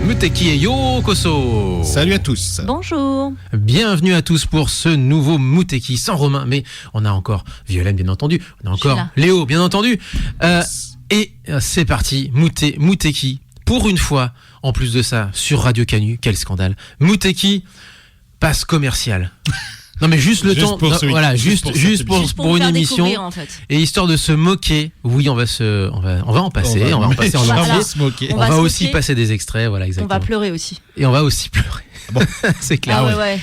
Muteki et Yokoso. Salut à tous. Bonjour. Bienvenue à tous pour ce nouveau Muteki sans Romain, mais on a encore Violaine bien entendu, on a encore Léo bien entendu. Et c'est parti, Muteki. Pour une fois, en plus de ça, sur Radio Canu, quel scandale. Muteki passe commercial. Non mais juste le temps, pour juste pour une émission, en fait. Et histoire de se moquer. Oui, on va en passer, on va en passer en entier. On va aussi passer des extraits, voilà exactement. On va pleurer aussi. Et on va aussi pleurer. Bon, c'est clair. Ah ouais.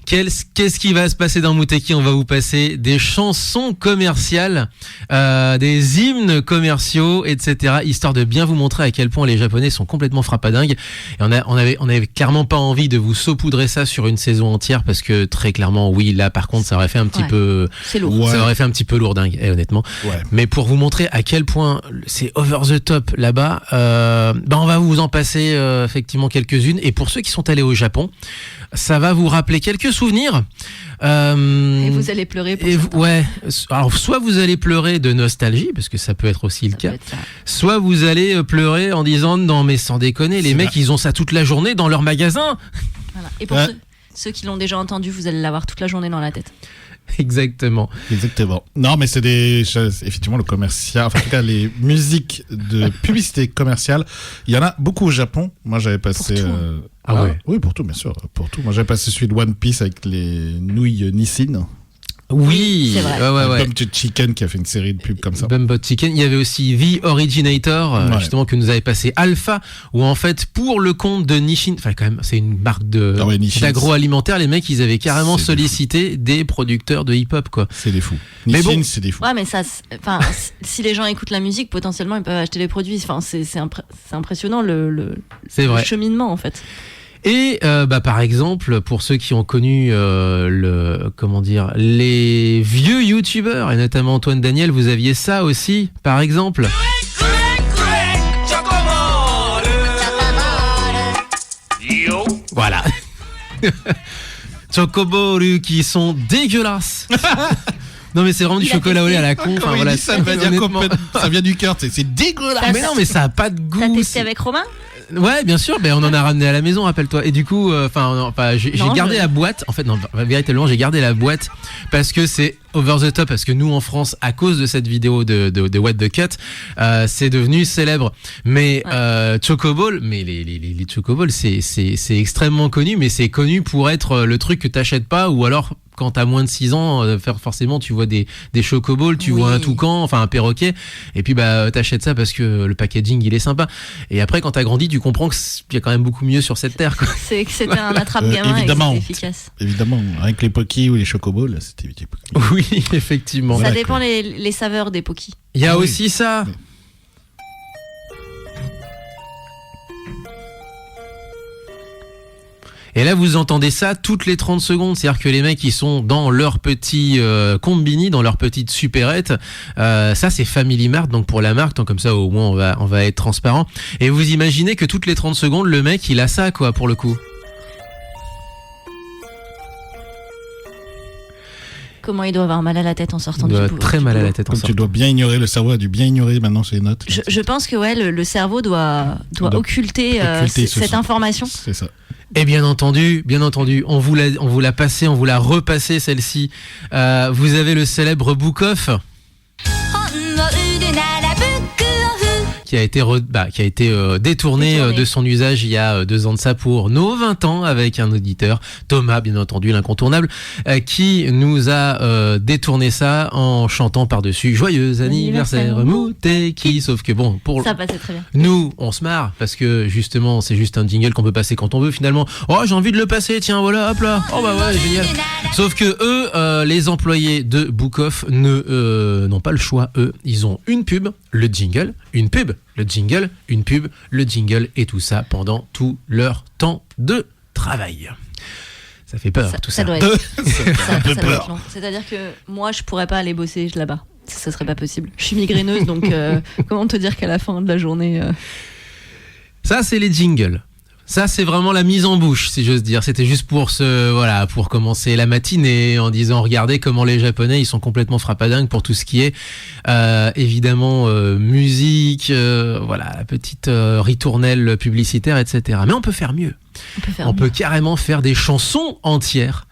Qu'est-ce qui va se passer dans Muteki ? On va vous passer des chansons commerciales, des hymnes commerciaux, etc. Histoire de bien vous montrer à quel point les Japonais sont complètement frappadingues. Et on avait clairement pas envie de vous saupoudrer ça sur une saison entière parce que très clairement, oui, là par contre, ça aurait fait un petit peu. C'est lourd. Ça aurait fait un petit peu lourdingue, honnêtement. Ouais. Mais pour vous montrer à quel point c'est over the top là-bas, on va vous en passer effectivement quelques-unes. Et pour ceux qui sont allés au Japon, ça va vous rappeler quelques souvenirs. Et vous allez pleurer pour certains. Ouais. Alors, soit vous allez pleurer de nostalgie, parce que ça peut être aussi le cas. Soit vous allez pleurer en disant non mais sans déconner, les mecs ils ont ça toute la journée dans leur magasin. Voilà. Et pour ceux qui l'ont déjà entendu, vous allez l'avoir toute la journée dans la tête. Exactement. Non, mais c'est effectivement le commercial, enfin, en tout cas les musiques de publicité commerciale. Il y en a beaucoup au Japon. Moi, j'avais passé. Ouais. Oui, pour tout, bien sûr, pour tout. Moi, j'avais passé celui de One Piece avec les nouilles Nissin. Oui, c'est vrai. Ouais. Bumbo Chicken qui a fait une série de pubs comme ça. Bumbo Chicken. Il y avait aussi The Originator, justement, que nous avait passé Alpha, où en fait, pour le compte de Nissin, enfin, quand même, c'est une marque d'agroalimentaire, les mecs, ils avaient carrément sollicité des producteurs de hip-hop, quoi. C'est des fous. Nissin, c'est des fous. Ouais, mais ça, si les gens écoutent la musique, potentiellement, ils peuvent acheter les produits. Enfin, c'est impressionnant le cheminement, en fait. Et par exemple, pour ceux qui ont connu les vieux youtubeurs, et notamment Antoine Daniel, vous aviez ça aussi, par exemple. Voilà. Chocobolu qui sont dégueulasses. Non mais c'est vraiment du chocolat au lait à la con. Enfin, voilà, ça vient du cœur, c'est dégueulasse. Mais non, mais ça a pas de goût. T'as testé avec Romain ? Ouais, bien sûr, on en a ramené à la maison, rappelle-toi. Et du coup, j'ai gardé la boîte. En fait, non, véritablement, j'ai gardé la boîte parce que c'est over the top, parce que nous, en France, à cause de cette vidéo de What the Cut, c'est devenu célèbre. Mais Chocoball, mais les Chocoball, c'est extrêmement connu, mais c'est connu pour être le truc que t'achètes pas, ou alors quand t'as moins de 6 ans, forcément tu vois des chocoballs, tu vois un toucan, enfin un perroquet, et puis t'achètes ça parce que le packaging il est sympa. Et après quand t'as grandi, tu comprends qu'il y a quand même beaucoup mieux sur cette terre, quoi. C'est que c'était un attrape-gamin et que c'était efficace. Évidemment, avec les Pocky ou les chocoballs, c'était Oui, effectivement. Ça dépend les saveurs des Pocky. Il y a aussi ça. Et là, vous entendez ça toutes les 30 secondes. C'est-à-dire que les mecs, ils sont dans leur petit combini, dans leur petite supérette. Ça, c'est Family Mart, donc pour la marque. Donc comme ça, au moins, on va être transparent. Et vous imaginez que toutes les 30 secondes, le mec, il a ça, quoi, pour le coup. Comment il doit avoir mal à la tête en sortant du boulot. Très mal à la tête en sortant. Tu dois bien ignorer, le cerveau a dû bien ignorer maintenant ces notes. Je pense que le cerveau doit occulter cette information. C'est ça. Et bien entendu, on vous l'a passé, on vous l'a repassé celle-ci. Vous avez le célèbre Book Off qui a été détourné de son usage il y a 2 ans de ça pour nos 20 ans avec un auditeur, Thomas, bien entendu, l'incontournable, qui nous a détourné ça en chantant par-dessus Joyeux anniversaire Muteki. Sauf que bon, ça passait très bien. Nous, on se marre parce que justement, c'est juste un jingle qu'on peut passer quand on veut finalement. Oh, j'ai envie de le passer, tiens, voilà, hop là. Oh bah ouais, génial. Sauf que eux, les employés de Book Off n'ont pas le choix. Eux, ils ont une pub, le jingle, une pub, le jingle, une pub, le jingle, et tout ça pendant tout leur temps de travail. Ça fait peur, tout ça. Ça doit être long. C'est-à-dire que moi, je pourrais pas aller bosser là-bas. Ça serait pas possible. Je suis migraineuse, donc comment te dire qu'à la fin de la journée... Ça, c'est les jingles. Ça, c'est vraiment la mise en bouche, si j'ose dire. C'était juste pour pour commencer la matinée en disant, regardez comment les Japonais, ils sont complètement frappadingues pour tout ce qui est, évidemment, musique, la petite ritournelle publicitaire, etc. Mais on peut faire mieux. On peut carrément faire des chansons entières.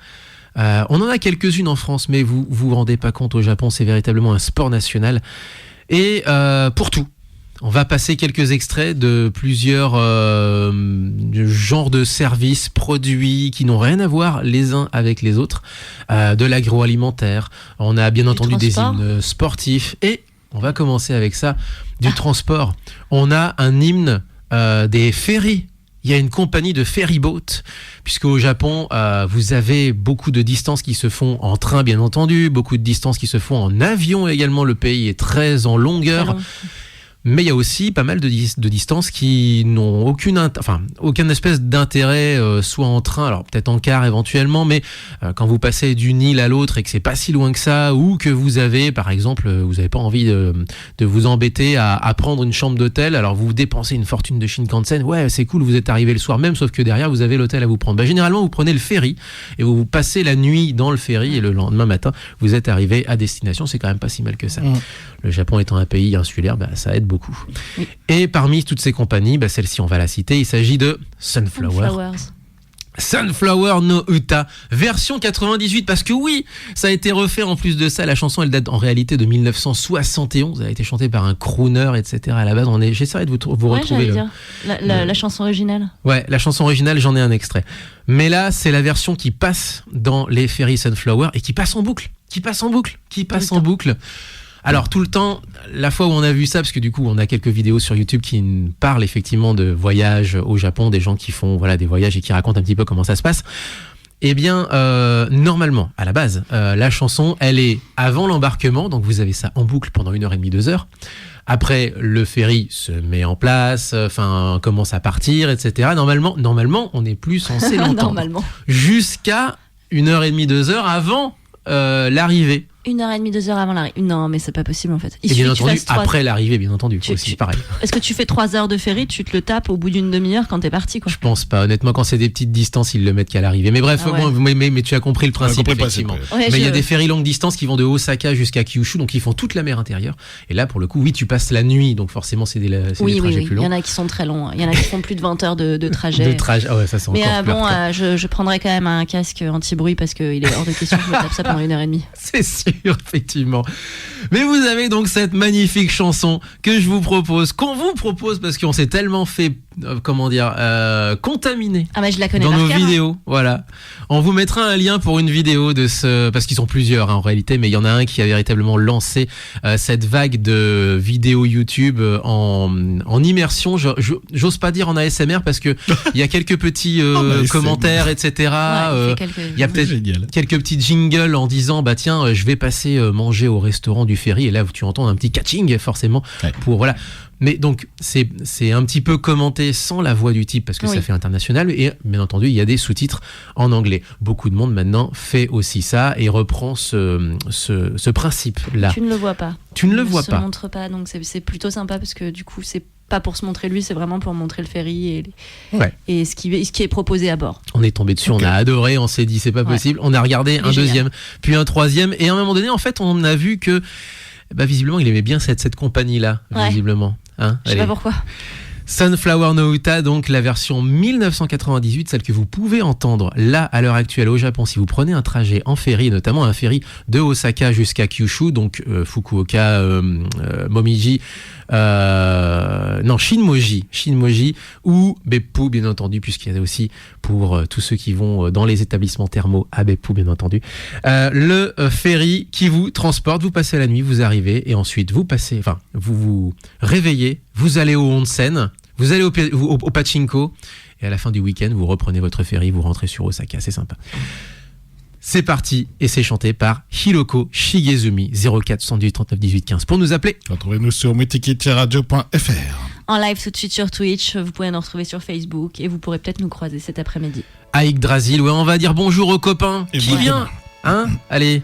On en a quelques-unes en France, mais vous vous rendez pas compte, au Japon, c'est véritablement un sport national. Et pour tout. On va passer quelques extraits de plusieurs genres de services, produits qui n'ont rien à voir les uns avec les autres. De l'agroalimentaire, on a bien entendu des hymnes sportifs. Et on va commencer avec ça, du transport. On a un hymne des ferries. Il y a une compagnie de ferryboat, puisque au Japon, vous avez beaucoup de distances qui se font en train, bien entendu, beaucoup de distances qui se font en avion également. Le pays est très en longueur. Mais il y a aussi pas mal de distances qui n'ont aucun espèce d'intérêt, soit en train, alors peut-être en car éventuellement, mais quand vous passez d'une île à l'autre et que c'est pas si loin que ça, ou que vous avez, par exemple, vous n'avez pas envie de vous embêter à prendre une chambre d'hôtel, alors vous dépensez une fortune de Shinkansen, ouais c'est cool, vous êtes arrivé le soir même, sauf que derrière vous avez l'hôtel à vous prendre. Généralement vous prenez le ferry et vous passez la nuit dans le ferry et le lendemain matin vous êtes arrivé à destination, c'est quand même pas si mal que ça. Le Japon étant un pays insulaire, ça aide beaucoup. Oui. Et parmi toutes ces compagnies, celle-ci on va la citer, il s'agit de Sunflower no Uta, version 98, parce que oui, ça a été refait en plus de ça. La chanson, elle date en réalité de 1971, elle a été chantée par un crooner, etc. À la base, j'essaierai de vous retrouver la chanson originale. Ouais, la chanson originale, j'en ai un extrait. Mais là, c'est la version qui passe dans les ferries Sunflower et qui passe en boucle. Alors tout le temps, la fois où on a vu ça, parce que du coup on a quelques vidéos sur YouTube qui parlent effectivement de voyages au Japon, des gens qui font des voyages et qui racontent un petit peu comment ça se passe. Eh bien, normalement, à la base, la chanson, elle est avant l'embarquement, donc vous avez ça en boucle pendant 1h30, 2 heures. Après, le ferry se met en place, commence à partir, etc. Normalement, on n'est plus censé l'entendre. Jusqu'à 1h30, 2 heures avant l'arrivée. 1h30, 2 heures avant l'arrivée. Non, mais c'est pas possible en fait. Et bien entendu, après l'arrivée, bien entendu. C'est pareil. Est-ce que tu fais 3 heures de ferry, tu te le tapes au bout d'une demi-heure quand t'es parti, quoi? Je pense pas. Honnêtement, quand c'est des petites distances, ils le mettent qu'à l'arrivée. Mais bref, mais tu as compris le principe, effectivement. Mais il y a des ferries longue distance qui vont de Osaka jusqu'à Kyushu, donc ils font toute la mer intérieure. Et là, pour le coup, oui, tu passes la nuit, donc forcément, c'est des trajets plus longs. Il y en a qui sont très longs. Il y en a qui font plus de 20 heures de trajet. Ça c'est encore plus je prendrais quand même un casque anti-bruit parce qu'il est hors de question que je me tape ça pendant 1h30. C'est sûr, effectivement. Mais vous avez donc cette magnifique chanson que je vous propose, qu'on vous propose parce qu'on s'est tellement fait contaminer je la connais dans nos vidéos. Voilà. On vous mettra un lien pour une vidéo de parce qu'ils sont plusieurs en réalité, mais il y en a un qui a véritablement lancé cette vague de vidéos YouTube en immersion. J'ose pas dire en ASMR parce que il y a quelques petits commentaires, etc. Il y a peut-être quelques petits jingles en disant tiens, je vais passer manger au restaurant du ferry, et là tu entends un petit catching forcément pour Mais donc c'est un petit peu commenté sans la voix du type parce que ça fait international, et bien entendu il y a des sous-titres en anglais. Beaucoup de monde maintenant fait aussi ça et reprend ce principe-là. Tu ne le vois pas. Tu ne le vois pas. Il ne se montre pas, donc c'est plutôt sympa parce que du coup c'est pas pour se montrer lui, c'est vraiment pour montrer le ferry et ce qui est proposé à bord. On est tombé dessus, on a adoré, on s'est dit c'est pas possible, on a regardé un deuxième, puis un troisième, et à un moment donné en fait on a vu que visiblement il aimait bien cette compagnie-là, visiblement. Je sais pas pourquoi. Sunflower no Uta, donc la version 1998, celle que vous pouvez entendre là à l'heure actuelle au Japon si vous prenez un trajet en ferry, notamment un ferry de Osaka jusqu'à Kyushu, donc Fukuoka, Momiji, Shinmoji ou Beppu bien entendu, puisqu'il y a aussi pour tous ceux qui vont dans les établissements thermaux à Beppu bien entendu, le ferry qui vous transporte, vous passez la nuit, vous arrivez et ensuite vous vous réveillez, vous allez au onsen, vous allez au pachinko, et à la fin du week-end vous reprenez votre ferry, vous rentrez sur Osaka, c'est sympa. C'est parti, et c'est chanté par Hiroko Shigezumi. 04 78 39 18 15 pour nous appeler. Retrouvez-nous sur multikitiradio.fr. En live tout de suite sur Twitch, vous pouvez nous retrouver sur Facebook et vous pourrez peut-être nous croiser cet après-midi. À Yggdrasil, on va dire bonjour aux copains. Et qui vient Allez.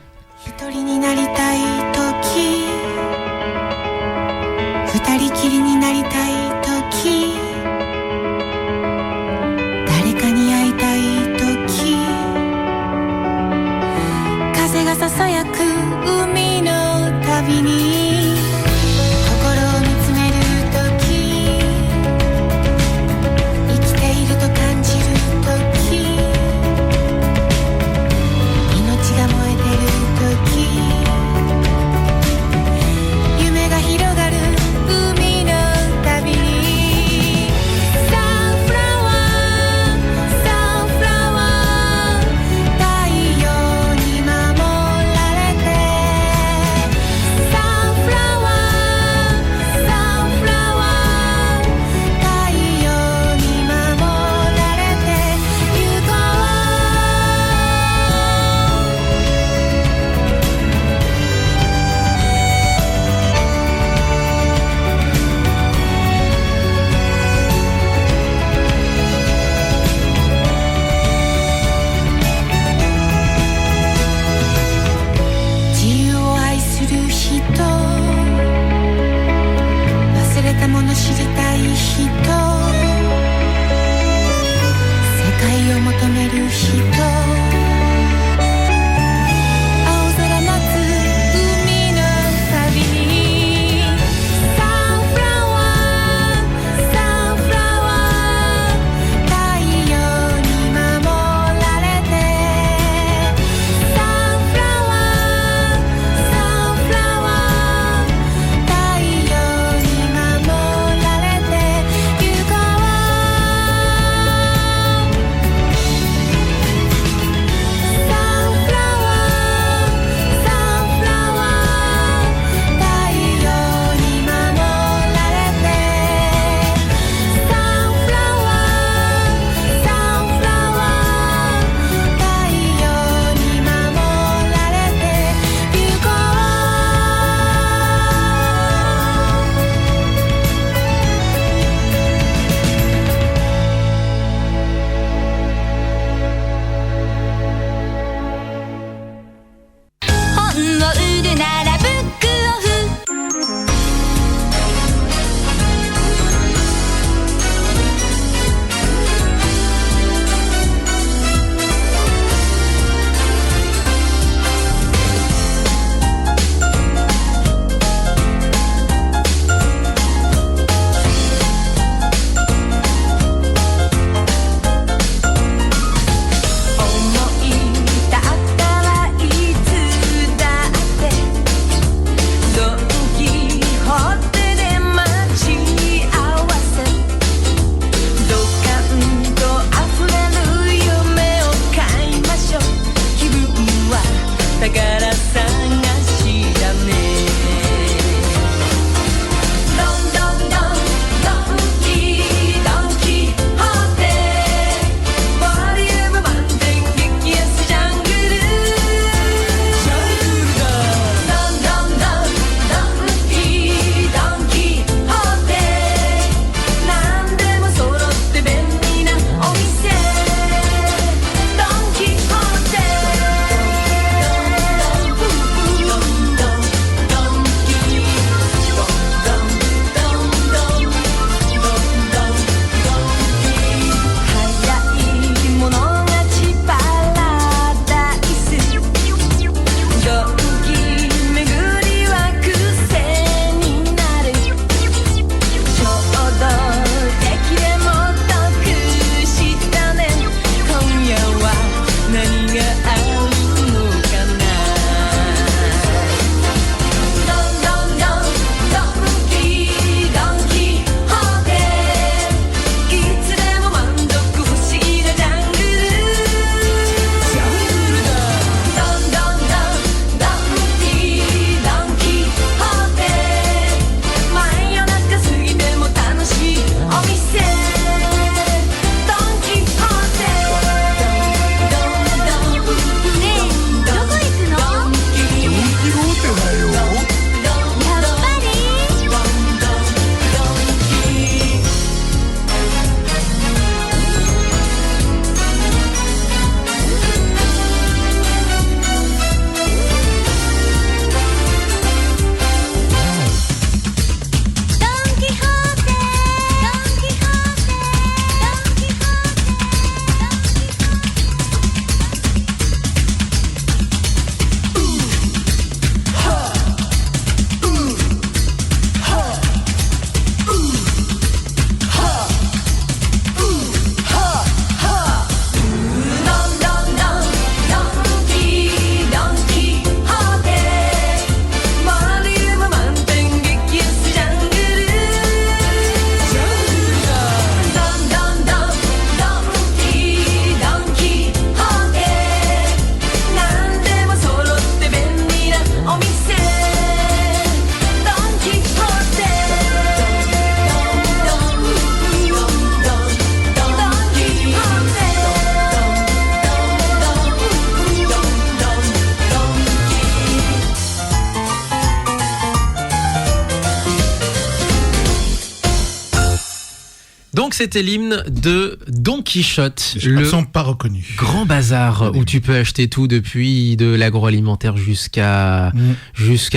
Donc c'était l'hymne de Don Quichotte, le pas reconnu. Grand bazar où tu peux acheter tout depuis de l'agroalimentaire jusqu'à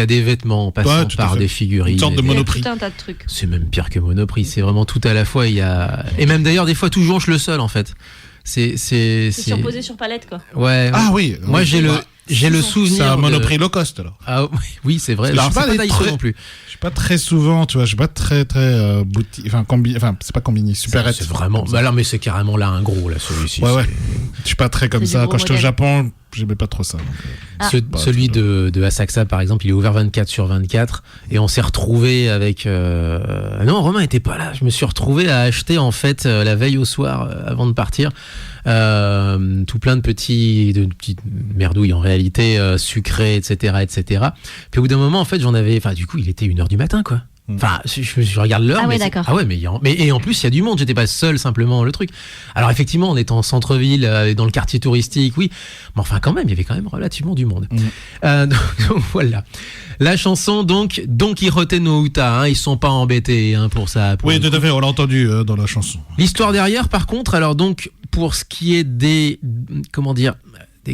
des vêtements en passant par des figurines. Une sorte de Monoprix. Tout un tas de trucs. C'est même pire que Monoprix, c'est vraiment tout à la fois. Et même d'ailleurs des fois tout jonche le sol en fait. C'est surposé sur palette, quoi. Ouais. Ah oui. Moi, j'ai le souvenir. C'est un Monoprix low cost, alors. Ah oui, c'est vrai. Alors, c'est pas Daiso non plus. Je suis pas très souvent, tu vois, je suis pas très boutique, enfin c'est pas Combini, Superette. C'est vraiment. Bah là, mais c'est carrément là un gros là celui-ci. Ouais. Je suis pas très comme ça. Quand j'étais au Japon, j'aimais pas trop ça. Celui de Asakusa par exemple, il est ouvert 24/24 et on s'est retrouvé avec. Non, Romain était pas là. Je me suis retrouvé à acheter en fait la veille au soir avant de partir. Tout plein de petites merdouilles en réalité, sucrées, etc. Puis au bout d'un moment, en fait, j'en avais. Enfin, du coup, il était 1h du matin, quoi. Enfin, je regarde l'heure. Ah ouais, d'accord. Ah ouais, et en plus, il y a du monde. J'étais pas seul, simplement, le truc. Alors, effectivement, on est en centre-ville, dans le quartier touristique, oui. Mais enfin, quand même, il y avait quand même relativement du monde. Donc, voilà. La chanson, donc, Don Quijote no Uta. Ils sont pas embêtés pour ça. Oui, tout à fait. On l'a entendu dans la chanson. L'histoire derrière, par contre, alors donc, pour ce qui est des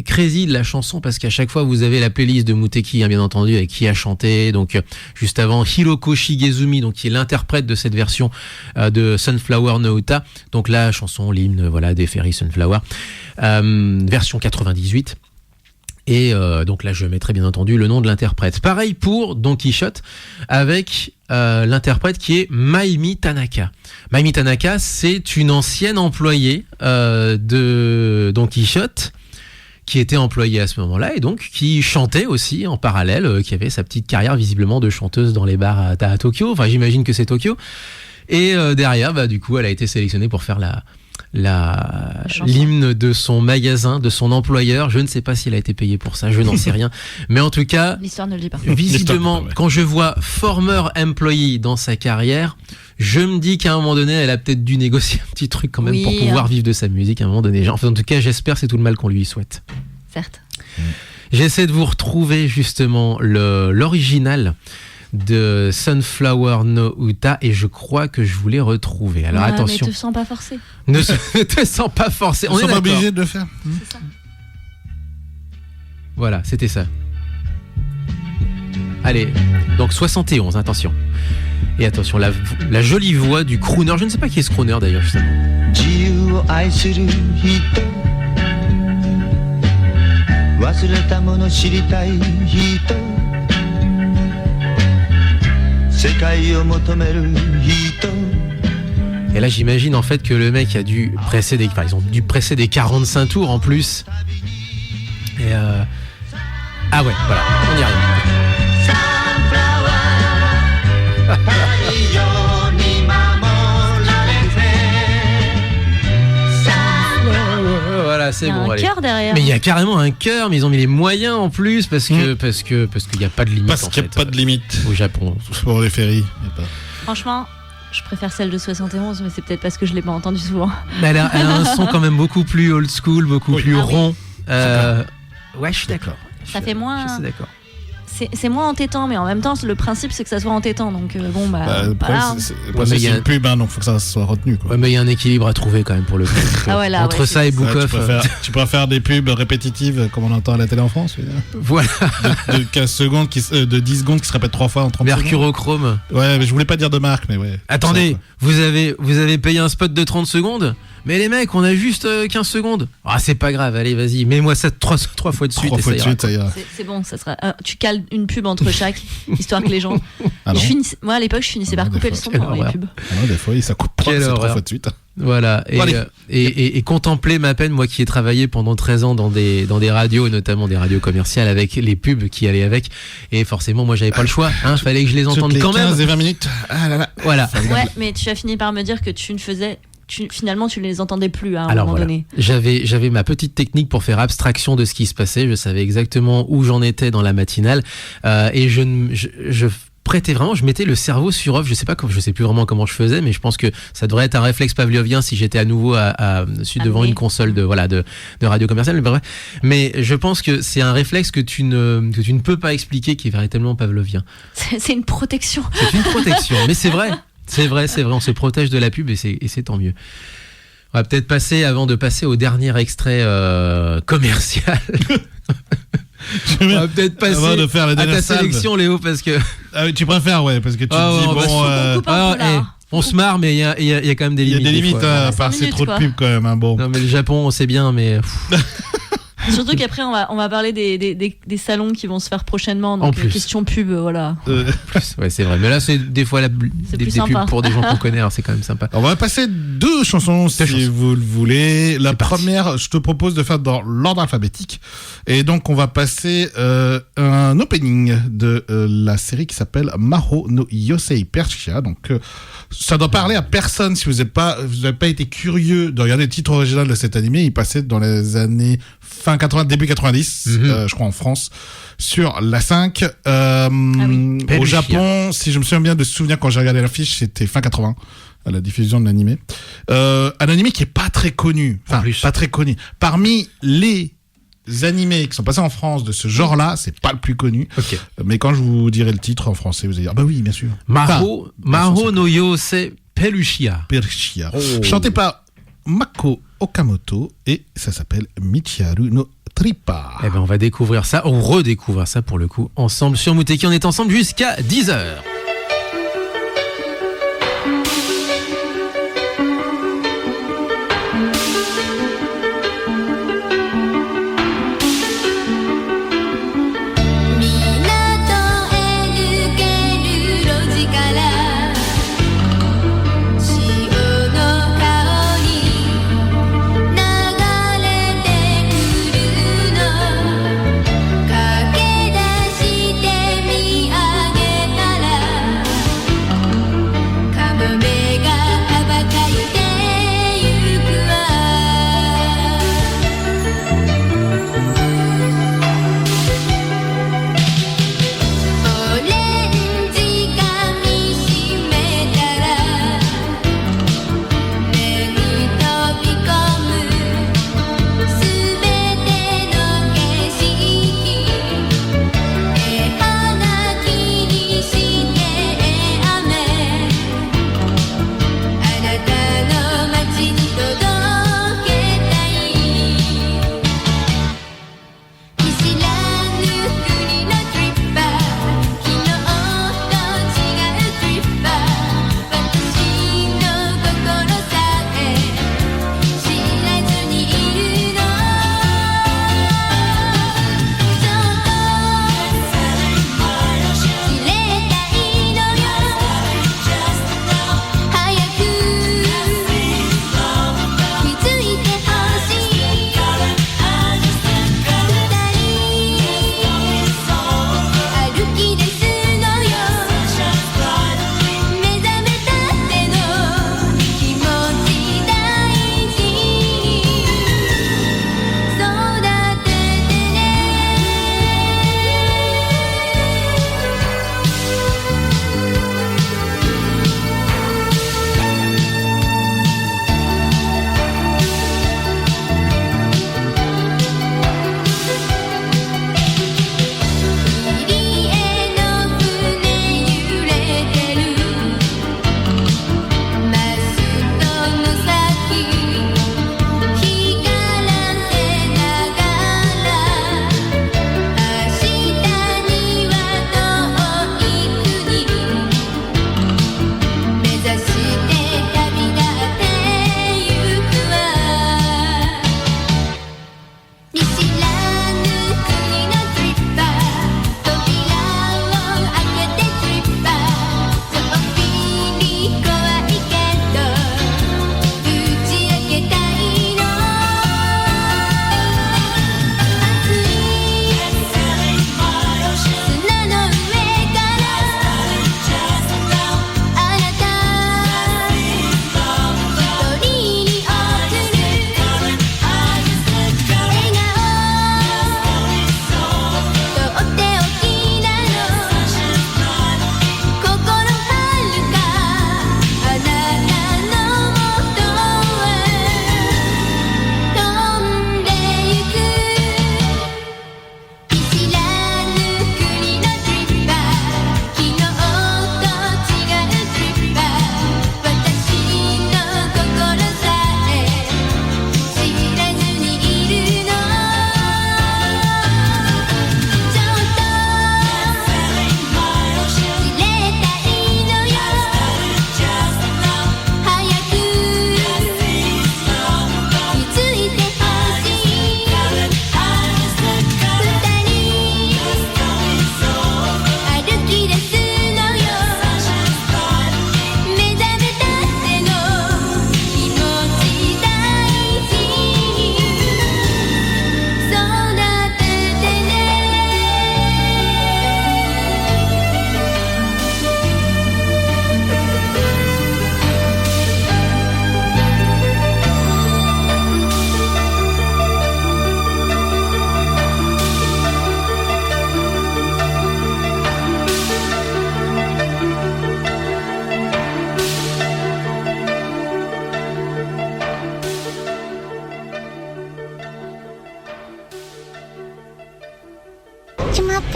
crazy de la chanson, parce qu'à chaque fois vous avez la playlist de Muteki, bien entendu, avec qui a chanté, donc juste avant Hiroko Shigezumi, donc qui est l'interprète de cette version de Sunflower no Uta, donc la chanson, l'hymne, voilà, des Fairy Sunflower, version 98. Et donc là, je mettrai bien entendu le nom de l'interprète. Pareil pour Don Quichotte, avec l'interprète qui est Maimi Tanaka. Maimi Tanaka, c'est une ancienne employée de Don Quichotte, qui était employée à ce moment-là et donc qui chantait aussi en parallèle, qui avait sa petite carrière visiblement de chanteuse dans les bars à Tokyo. Enfin, j'imagine que c'est Tokyo. Et derrière, du coup, elle a été sélectionnée pour faire l'hymne de son magasin, de son employeur. Je ne sais pas s'il a été payé pour ça, je n'en sais rien. Mais en tout cas, l'histoire ne le dit pas. Visiblement, quand je vois former employee dans sa carrière, je me dis qu'à un moment donné, elle a peut-être dû négocier un petit truc quand même pour pouvoir vivre de sa musique à un moment donné. Enfin, en tout cas, j'espère, c'est tout le mal qu'on lui souhaite. Certes. J'essaie de vous retrouver justement l'original de Sunflower no Uta et je crois que je voulais retrouver. Alors attention. Ne te sens pas forcé. Ne te sens pas forcé. On est pas obligé de le faire. C'est ça. Voilà, c'était ça. Allez, donc 71, attention. Et attention, la jolie voix du crooner. Je ne sais pas qui est ce crooner d'ailleurs, justement. Et là, j'imagine en fait que le mec a dû presser ils ont dû presser des 45 tours en plus. Et ah ouais, voilà, on y arrive. Voilà, c'est bon. Il y a un cœur derrière. Mais il y a carrément un cœur, mais ils ont mis les moyens en plus parce qu'il y a pas de limite. Parce qu'il n'y a pas de limite au Japon. Pour les ferries. Franchement, je préfère celle de 71, mais c'est peut-être parce que je l'ai pas entendue souvent. Mais elle a un son quand même beaucoup plus old school, beaucoup plus rond. Ouais, je suis d'accord. Ça fait moins. Je suis d'accord. C'est moins entêtant, mais en même temps, le principe c'est que ça soit entêtant. Donc c'est une pub, donc faut que ça soit retenu. Quoi. Ouais, mais il y a un équilibre à trouver quand même pour le coup. Entre ça et Book Off. Tu préfères des pubs répétitives comme on entend à la télé en France. Voilà. De 15 secondes, de 10 secondes qui se répètent 3 fois en 30 secondes. Mercurochrome. Ouais, mais je voulais pas dire de marque, mais ouais. Attendez, ça, vous avez payé un spot de 30 secondes? Mais les mecs, on a juste 15 secondes. Ah, c'est pas grave, allez, vas-y, mets-moi ça 3 fois de suite. 3 fois de suite, ça ira. C'est bon, ça sera. Tu cales une pub entre chaque, histoire que les gens. Moi, à l'époque, je finissais par couper le son pendant les pubs. Des fois, ça coupe 3 fois de suite. Voilà, et contempler ma peine, moi qui ai travaillé pendant 13 ans dans des radios, notamment des radios commerciales, avec les pubs qui allaient avec, et forcément, moi, j'avais pas le choix, fallait que je les entende quand même. 15 et 20 minutes. Ah là là. Voilà. Ouais, mais tu as fini par me dire que finalement tu ne les entendais plus à un moment donné. J'avais ma petite technique pour faire abstraction de ce qui se passait, je savais exactement où j'en étais dans la matinale, et je prêtais vraiment, je mettais le cerveau sur off, je sais plus vraiment comment je faisais, mais je pense que ça devrait être un réflexe pavlovien si j'étais à nouveau devant une console de radio commerciale, mais je pense que c'est un réflexe que tu ne peux pas expliquer, qui est véritablement pavlovien. C'est une protection. C'est une protection, mais c'est vrai. C'est vrai, on se protège de la pub et c'est tant mieux. On va peut-être avant de passer au dernier extrait commercial. On va peut-être passer de faire à ta sélection, Léo, parce que... Ah oui, tu préfères, ouais, parce que tu te dis, On se marre, mais il y a quand même des limites. Il y a des limites, pas c'est trop de pub quand même. Hein, bon. Non, mais le Japon, on sait bien, mais. Surtout qu'après, on va parler des salons qui vont se faire prochainement. Donc, question pub, voilà. Ouais, c'est vrai. Mais là, c'est des fois des pubs pour des gens qu'on connaît, alors c'est quand même sympa. On va passer 2 chansons si vous le voulez. La première, je te propose de faire dans l'ordre alphabétique. Et donc, on va passer un opening de la série qui s'appelle Mahou no Yosei Persia. Donc, ça doit parler à personne si vous n'avez pas été curieux de regarder le titre original de cet animé. Il passait dans les années fin 80, début 90, je crois en France, sur la 5. Au Japon, si je me souviens bien de souvenir quand j'ai regardé l'affiche, c'était fin 80, à la diffusion de l'animé. Un animé qui est pas très connu. Enfin, pas très connu. Parmi les animés qui sont passés en France de ce genre-là, c'est pas le plus connu. Okay. Mais quand je vous dirai le titre en français, vous allez dire, bah oui, bien sûr. Mahou no Yosei Persia. Chanté par Mako Okamoto et ça s'appelle Michiharu no Trippa. Eh ben on va découvrir ça, on redécouvre ça pour le coup ensemble sur Muteki. On est ensemble jusqu'à 10h.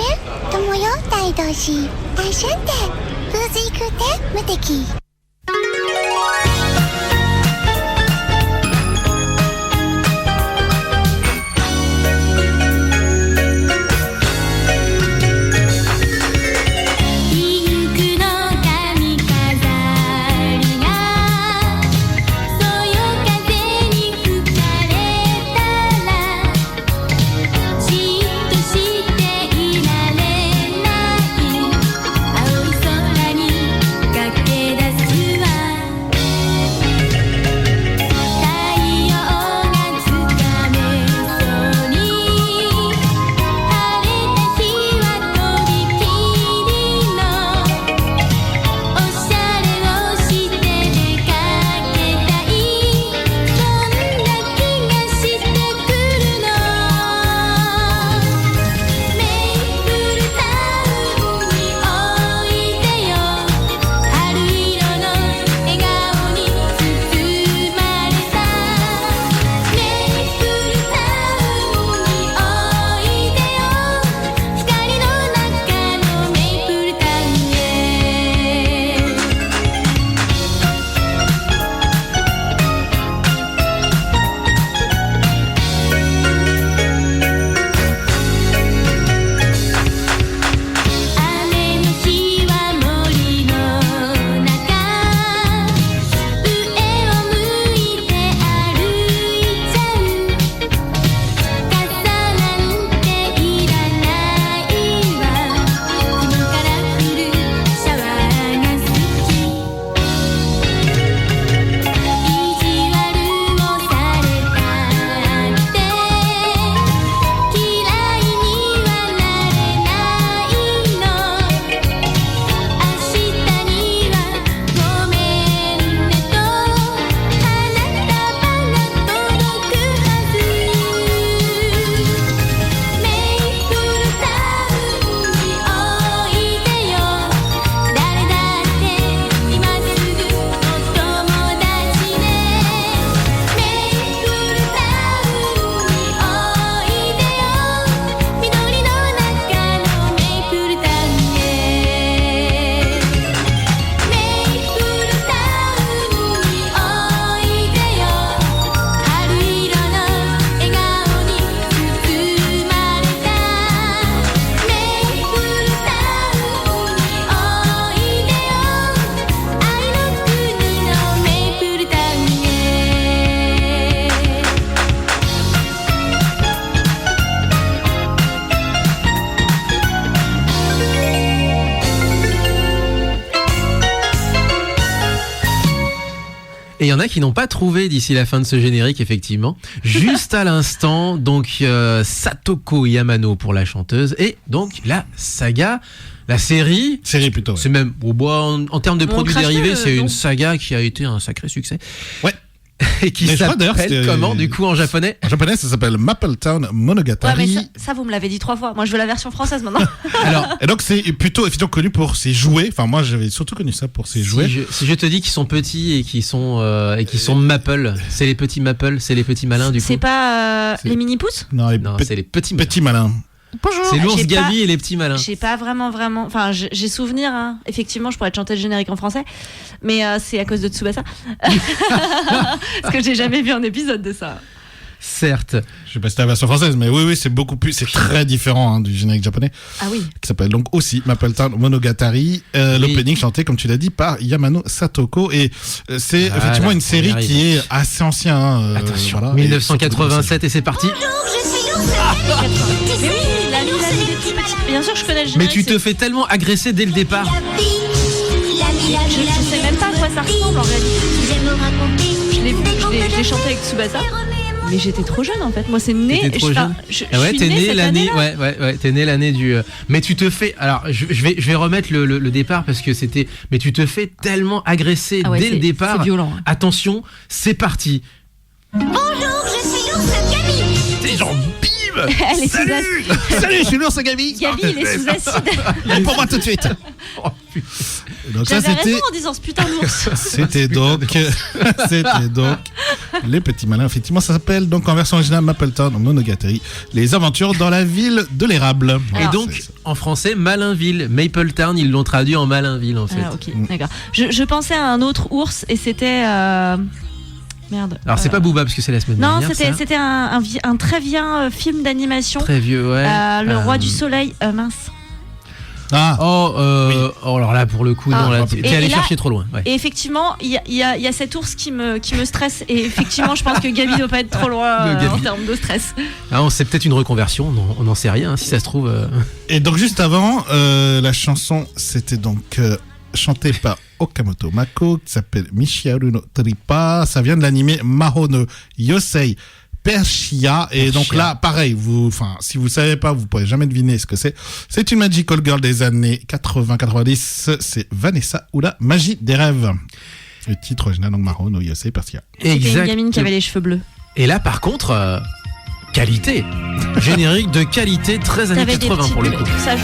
友よ大同士大春天風水空天無敵Et il y en a qui n'ont pas trouvé d'ici la fin de ce générique, effectivement. Juste à l'instant, donc Satoko Yamano pour la chanteuse et donc la saga, la série. Série plutôt. Ouais. C'est même en termes de produits dérivés, c'est une saga qui a été un sacré succès. Ouais. Et qui s'appelle comment du coup en japonais? En japonais, ça s'appelle Mapletown Monogatari. Ouais, mais ça vous me l'avez dit 3 fois. Moi, je veux la version française maintenant. Alors, et donc c'est plutôt effectivement connu pour ses jouets. Enfin, moi, j'avais surtout connu ça pour ses jouets. Si je te dis qu'ils sont petits et qu'ils sont Maple, c'est les petits Maple, c'est les petits malins du coup. C'est pas les mini pouces? Non, c'est les petits malins. Bonjour. C'est l'ours Gabi et les petits malins. J'ai pas vraiment. Enfin, j'ai souvenir. Hein. Effectivement, je pourrais te chanter le générique en français, mais c'est à cause de Tsubasa. Parce que j'ai jamais vu un épisode de ça. Certes. Je sais pas si c'est la version française, mais oui, c'est beaucoup plus, c'est très différent du générique japonais. Ah oui. Qui s'appelle donc aussi Mapletown Monogatari. L'opening chanté, comme tu l'as dit, par Yamano Satoko. Et c'est effectivement une série qui est assez ancienne. Attention, voilà, 1987 et c'est parti. Bonjour, je suis l'ours. Mais oui, la vie des petits. Bien sûr, je connais le générique. Mais tu te fais tellement agresser dès le départ. Je sais même pas à quoi ça ressemble en réalité. Je l'ai chanté avec Tsubasa. Mais j'étais trop jeune en fait. Moi c'est né. T'es né l'année. Ouais, t'es né l'année du. Mais tu te fais. Alors je vais remettre le départ parce que c'était. Mais tu te fais tellement agresser dès le départ. C'est violent. Attention, c'est parti. Bonjour, je suis l'ours Gabi. T'es genre bim. Elle est sous acide. Salut, je suis l'ours Gabi. Gabi, il est sous acide. Pour moi tout de suite. Donc j'avais raison en disant ce putain d'ours. C'était donc Les petits malins, effectivement, ça s'appelle donc en version originale Mappletown Monogatari, les aventures dans la ville de l'érable. Et donc, en français, Malinville. Mapletown, ils l'ont traduit en Malinville, en fait. Ah, ok, d'accord. Je pensais à un autre ours et c'était. Merde. Alors, c'est pas Booba parce que c'est la semaine dernière. Non, c'était un très vieux film d'animation. Très vieux, ouais. Le Roi du Soleil, mince. Ah. Oh, alors là, pour le coup, non, là, t'es allé chercher trop loin. Ouais. Et effectivement, il y a cet ours qui me stresse. Et effectivement, je pense que Gabi doit pas être trop loin en termes de stress. Ah, c'est peut-être une reconversion, on n'en sait rien, si ça se trouve. Et donc, juste avant, la chanson, c'était donc chantée par Okamoto Mako, qui s'appelle Mishiharu no Tripa. Ça vient de l'anime Mahou no Yosei Persia. Et donc là, pareil, si vous savez pas, vous pourrez jamais deviner ce que c'est. C'est une magical girl des années 80-90. C'est Vanessa ou la magie des rêves. Le titre original, donc Mahou no Yosei Persia. C'était une gamine qui avait les cheveux bleus. Et là, par contre, qualité. Générique de qualité, très années 80 pour le coup. Ça, je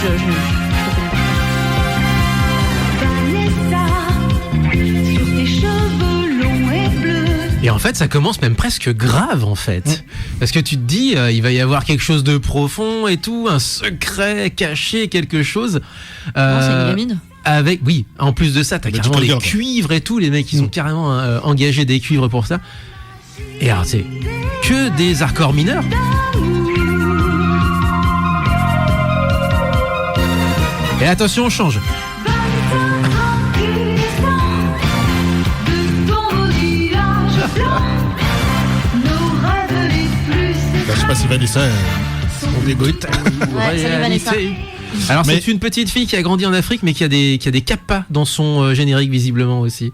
Et en fait, ça commence même presque grave, en fait. Parce que tu te dis, il va y avoir quelque chose de profond et tout, un secret caché, quelque chose. Non, c'est une gamine. Oui, en plus de ça, t'as carrément les cuivres et tout. Les mecs, ils ont carrément engagé des cuivres pour ça. Et alors, c'est que des hardcore mineurs. Et attention, on change. Je sais pas si Vanessa, on dégoûte. Ouais, salut Vanessa. Alors c'est une petite fille qui a grandi en Afrique, mais qui a des kappas dans son générique visiblement aussi.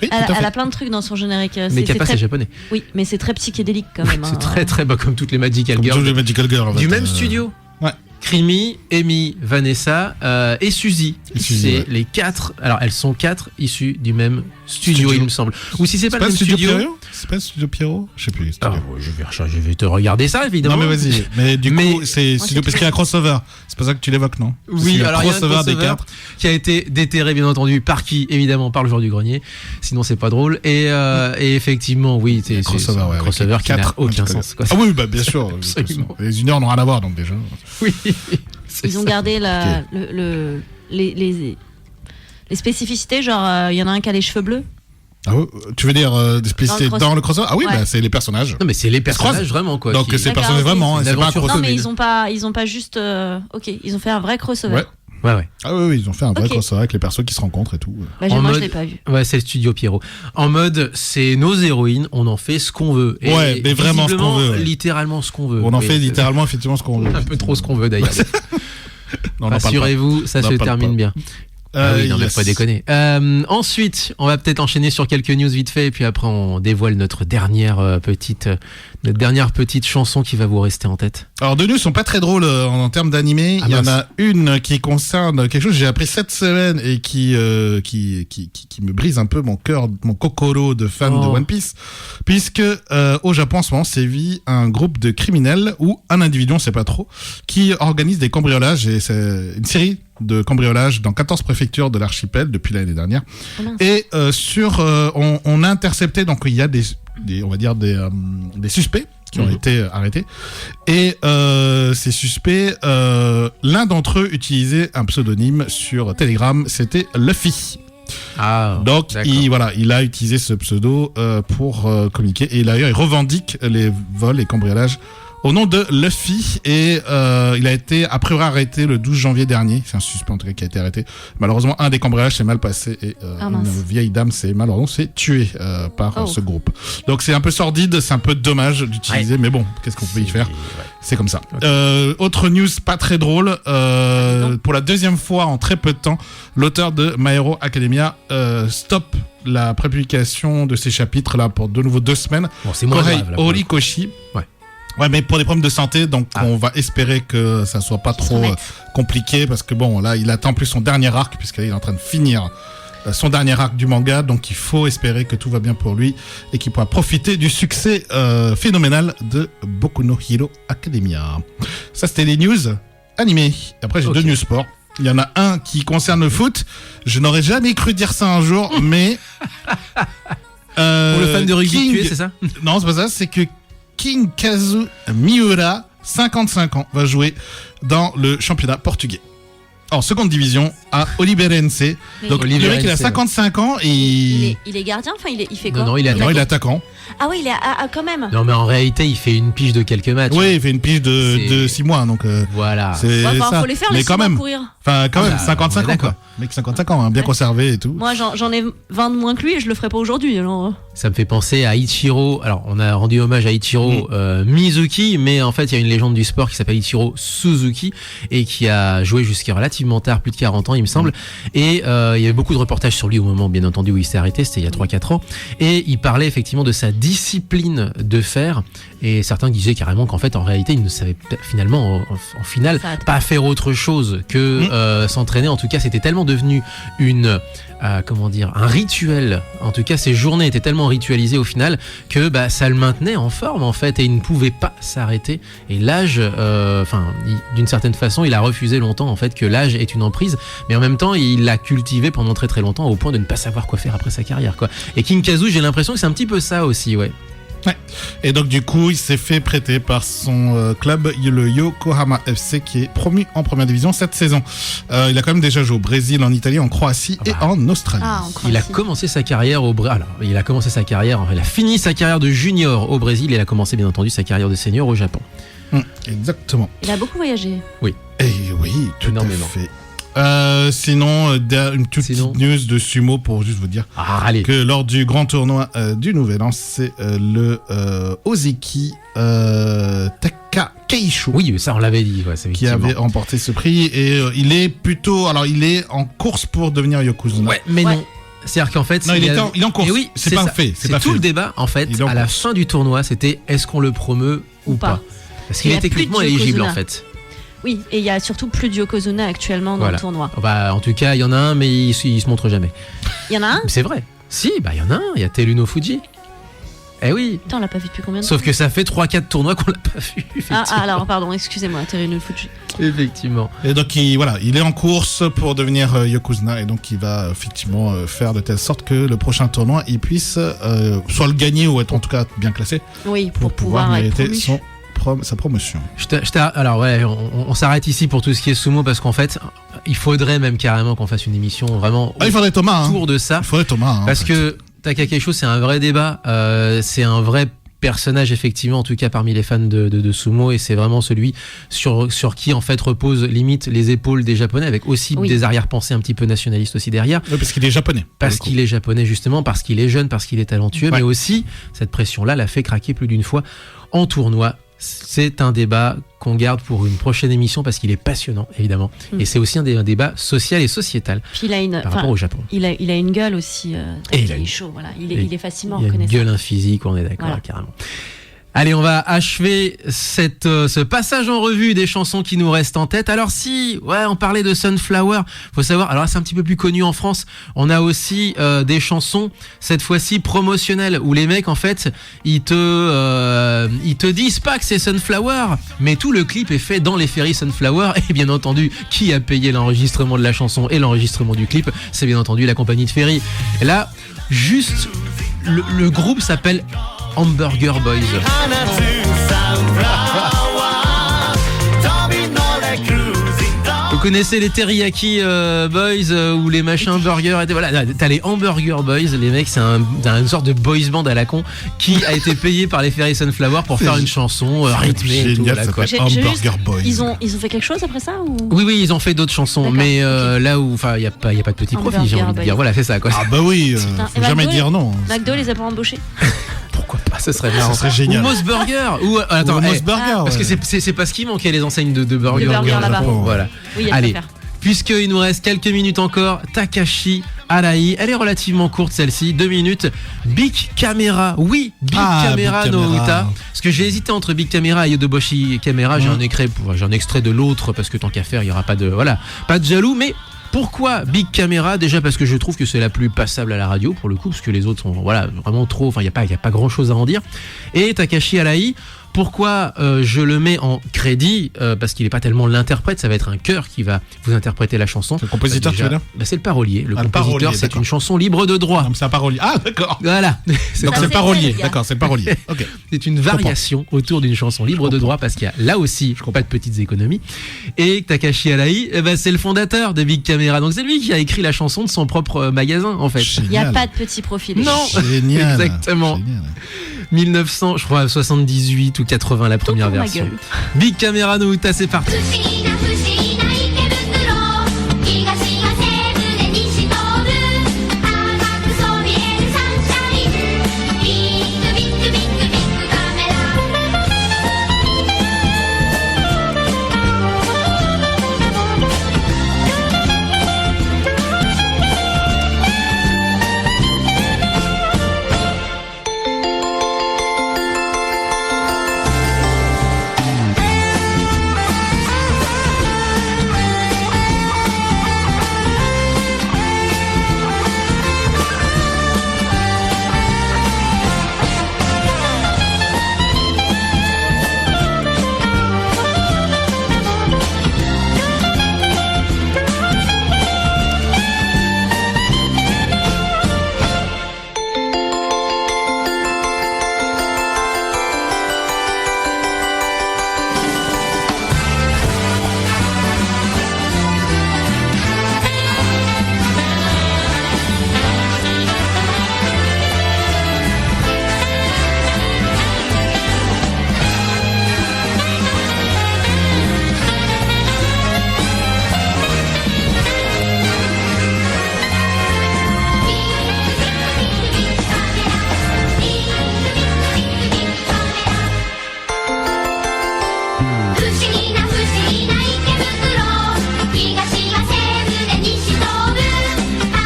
Oui, elle a plein de trucs dans son générique. Mais kappa, c'est japonais. Oui, mais c'est très psychédélique quand même. C'est très très bas comme toutes les Magical Girls. Les Magical Girls. Du même studio. Ouais. Creamy, Amy, Vanessa et Suzy. C'est les 4. Alors elles sont 4 issues du même studio, il me semble. Ou si c'est pas le même studio. C'est pas Studio Pierrot? Je sais plus. Je vais te regarder ça évidemment. Non mais vas-y. Mais du coup, c'est studio parce qu'il y a un crossover. C'est pas ça que tu l'évoques, non? Oui, alors il y a un crossover des 4 qui a été déterré bien entendu par qui? Évidemment par le joueur du grenier. Sinon c'est pas drôle. Et effectivement, oui, c'est crossover qui n'a aucun sens. Ah oui, bah bien sûr. Les juniors n'ont rien à voir donc déjà. Oui. Ils ont gardé les spécificités, genre il y en a un qui a les cheveux bleus. Ah oui, tu veux dire des spécificités dans le crossover? Ah oui, bah c'est les personnages. Non mais c'est les personnages vraiment quoi. Donc c'est les personnages vraiment, c'est pas un crossover. Non mais ils ont pas juste ils ont fait un vrai crossover. Ouais. Ah oui, ils ont fait un vrai crossover avec les persos qui se rencontrent et tout. Bah, moi je l'ai pas vu. Ouais, c'est le studio Pierrot. En mode c'est nos héroïnes, on en fait ce qu'on veut. Et mais vraiment ce qu'on veut. Littéralement ce qu'on veut. On en fait littéralement effectivement ce qu'on veut. Un peu trop ce qu'on veut d'ailleurs. Rassurez-vous, ça se termine bien. Oui, non, mais faut pas déconner. Ensuite, on va peut-être enchaîner sur quelques news vite fait, et puis après on dévoile notre dernière petite chanson qui va vous rester en tête. Alors, deux news sont pas très drôles en termes d'animé. Il y en a une qui concerne quelque chose que j'ai appris cette semaine et qui me brise un peu mon cœur, mon kokoro de fan de One Piece, puisque au Japon en ce moment sévit un groupe de criminels ou un individu, on sait pas trop, qui organise des cambriolages, et c'est une série de cambriolages dans 14 préfectures de l'archipel depuis l'année dernière. Et on a intercepté, donc il y a des suspects qui ont été arrêtés. Et ces suspects, l'un d'entre eux utilisait un pseudonyme sur Telegram, c'était Luffy. Donc il a utilisé ce pseudo pour communiquer, et d'ailleurs il revendique les vols et cambriolages au nom de Luffy, et il a été a priori arrêté le 12 janvier dernier. C'est un suspect en tout cas qui a été arrêté. Malheureusement, un des cambriolages s'est mal passé et une vieille dame s'est tuée par ce groupe. Donc c'est un peu sordide, c'est un peu dommage d'utiliser, mais bon, qu'est-ce qu'on peut y faire? C'est comme ça. Autre news pas très drôle, pour la deuxième fois en très peu de temps, l'auteur de My Hero Academia stoppe la prépublication de ces chapitres là pour de nouveau 2 semaines. Bon, c'est moins grave, Horikoshi. Ouais, mais pour des problèmes de santé, donc on va espérer que ça soit pas trop compliqué, parce que bon, là, il attend plus son dernier arc, puisqu'il est en train de finir son dernier arc du manga, donc il faut espérer que tout va bien pour lui et qu'il pourra profiter du succès phénoménal de Boku no Hero Academia. Ça, c'était les news animées. Après, j'ai 2 news sport. Il y en a un qui concerne le foot. Je n'aurais jamais cru dire ça un jour, mais Pour le fan de rugby tué, c'est ça? Non, c'est pas ça, c'est que Kinkazu Miura, 55 ans, va jouer dans le championnat portugais. En seconde division à Oliveirense. Donc le mec il a 55 ans et il est gardien, enfin il fait quoi? Non, il est attaquant. Ah oui, il est quand même. Non mais en réalité il fait une pige de quelques matchs. Oui, il fait une pige de 6 mois donc voilà. C'est ça. Faut les faire les 6 mois courir. Enfin quand même 55 ans quoi. Mec 55 ans, hein, bien conservé et tout. Moi j'en ai 20 de moins que lui et je le ferai pas aujourd'hui alors. Ça me fait penser à Ichiro. Alors on a rendu hommage à Ichiro Mizuki, mais en fait il y a une légende du sport qui s'appelle Ichiro Suzuki et qui a joué jusqu'à relativement tard, plus de 40 ans il me semble. Et il y avait beaucoup de reportages sur lui au moment bien entendu où il s'est arrêté, c'était il y a 3-4 ans. Et il parlait effectivement de sa discipline de fer. Et certains disaient carrément qu'en fait en réalité il ne savait finalement en finale pas faire autre chose que s'entraîner. En tout cas c'était tellement devenu un rituel. En tout cas ces journées étaient tellement ritualisées au final que ça le maintenait en forme en fait et il ne pouvait pas s'arrêter. Et l'âge, d'une certaine façon il a refusé longtemps en fait que l'âge est une emprise, mais en même temps il l'a cultivé pendant très très longtemps au point de ne pas savoir quoi faire après sa carrière quoi. Et Kinkazu, j'ai l'impression que c'est un petit peu ça aussi, ouais. Ouais. Et donc du coup il s'est fait prêter par son club, le Yokohama FC, qui est promu en première division cette saison. Il a quand même déjà joué au Brésil, en Italie, en Croatie et en Australie. Il a commencé sa carrière au Brésil. Il a fini sa carrière de junior au Brésil et il a commencé bien entendu sa carrière de senior au Japon. Exactement. Il a beaucoup voyagé. Oui. Et oui, tout énormément. à fait. Sinon, une toute petite news de sumo pour juste vous dire que lors du grand tournoi du Nouvel An, c'est le Ozeki Taka Keisho. Oui, ça on l'avait dit, qui avait remporté ce prix et il est en course pour devenir Yokozuna. Ouais, mais non. C'est-à-dire qu'en fait, il est en course. Oui, c'est pas fait. C'est tout le débat en fait. À la fin du tournoi, c'était est-ce qu'on le promeut ou pas. Parce qu'il est techniquement éligible en fait. Oui, et il y a surtout plus de Yokozuna actuellement dans le tournoi. En tout cas, il y en a un, mais il se montre jamais. Il y en a un ? C'est vrai. Si, il y en a un. Il y a Teruno Fuji. Eh oui. Putain, on l'a pas vu depuis combien de temps ? Sauf que ça fait 3-4 tournois qu'on l'a pas vu. Alors, pardon, excusez-moi, Teruno Fuji. Effectivement. Et donc, il est en course pour devenir Yokozuna. Et donc, il va effectivement faire de telle sorte que le prochain tournoi, il puisse soit le gagner ou être en tout cas bien classé. Oui, pour pouvoir mériter sa promotion. Alors ouais, on s'arrête ici pour tout ce qui est sumo parce qu'en fait, il faudrait même carrément qu'on fasse une émission vraiment il faudrait Thomas, autour de ça. Il faudrait Thomas. Parce que Taka Keisho, c'est un vrai débat. C'est un vrai personnage effectivement, en tout cas parmi les fans de sumo, et c'est vraiment celui sur qui en fait reposent limite les épaules des Japonais, avec aussi des arrière-pensées un petit peu nationalistes aussi derrière. Oui, parce qu'il est japonais. Parce qu'il est japonais justement, parce qu'il est jeune, parce qu'il est talentueux, mais aussi cette pression-là l'a fait craquer plus d'une fois en tournoi. C'est un débat qu'on garde pour une prochaine émission parce qu'il est passionnant, évidemment. Et c'est aussi un débat social et sociétal. Puis par rapport au Japon. Il a une gueule aussi. Il est chaud, voilà. Il est facilement reconnaissable. Il a une gueule, un physique, on est d'accord, carrément. Allez, on va achever ce passage en revue des chansons qui nous restent en tête. Alors on parlait de Sunflower, faut savoir, alors là, c'est un petit peu plus connu en France, on a aussi des chansons, cette fois-ci promotionnelles, où les mecs, en fait, ils te disent pas que c'est Sunflower, mais tout le clip est fait dans les ferries Sunflower, et bien entendu, qui a payé l'enregistrement de la chanson et l'enregistrement du clip, c'est bien entendu la compagnie de ferry. Et là, juste, le groupe s'appelle Hamburger Boys. Vous connaissez les Teriyaki Boys ou les machins burgers et voilà, t'as les Hamburger Boys, les mecs, c'est une sorte de boys band à la con qui a été payé par les Ferry Sunflower pour faire une chanson rythmée et tout, voilà, quoi. Hamburger Boys. Ils ont fait quelque chose après ça ou... Oui, ils ont fait d'autres chansons, mais là où il y a pas de petit profit, j'ai envie de dire. Voilà, c'est ça quoi. Ah bah oui, faut jamais dire non. McDo les a pas embauchés. Pourquoi pas, ce serait bien. Ça serait génial. Ou Moss Burger. Moss Burger. Parce que c'est pas ce qui manquait, les enseignes de burger. De burger là-bas. Voilà. Oui, allez, puisqu'il nous reste quelques minutes encore, Takashi Arai, elle est relativement courte celle-ci, 2 minutes. Big Camera, oui, Big Camera no Uta. Parce que j'ai hésité entre Big Camera et Yodoboshi Camera. J'ai un extrait de l'autre parce que tant qu'à faire, il y aura pas de jaloux, mais. Pourquoi Big Camera ? Déjà parce que je trouve que c'est la plus passable à la radio pour le coup, parce que les autres sont vraiment trop, il y a pas grand chose à en dire. Et Takashi Arai, Pourquoi je le mets en crédit parce qu'il n'est pas tellement l'interprète, ça va être un chœur qui va vous interpréter la chanson. Le compositeur, tu veux dire ? C'est le parolier. Le compositeur, parolier, c'est d'accord. une chanson libre de droit. Non, c'est un parolier. Ah, d'accord. Voilà. Donc Ça, c'est le c'est parolier. vrai, D'accord, c'est le parolier. Ok. C'est une variation autour d'une chanson libre de droit parce qu'il y a là aussi pas de petites économies. Et Takashi Alai, c'est le fondateur de Big Camera. Donc c'est lui qui a écrit la chanson de son propre magasin en fait. Il n'y a pas de petit profil. Non. Génial. Exactement. Génial. 1900, je crois 78 ou 80 la première pour ma version. gueule. Big Camera no Uta, c'est parti. 不思議な不思議な池袋東が西部で西東部赤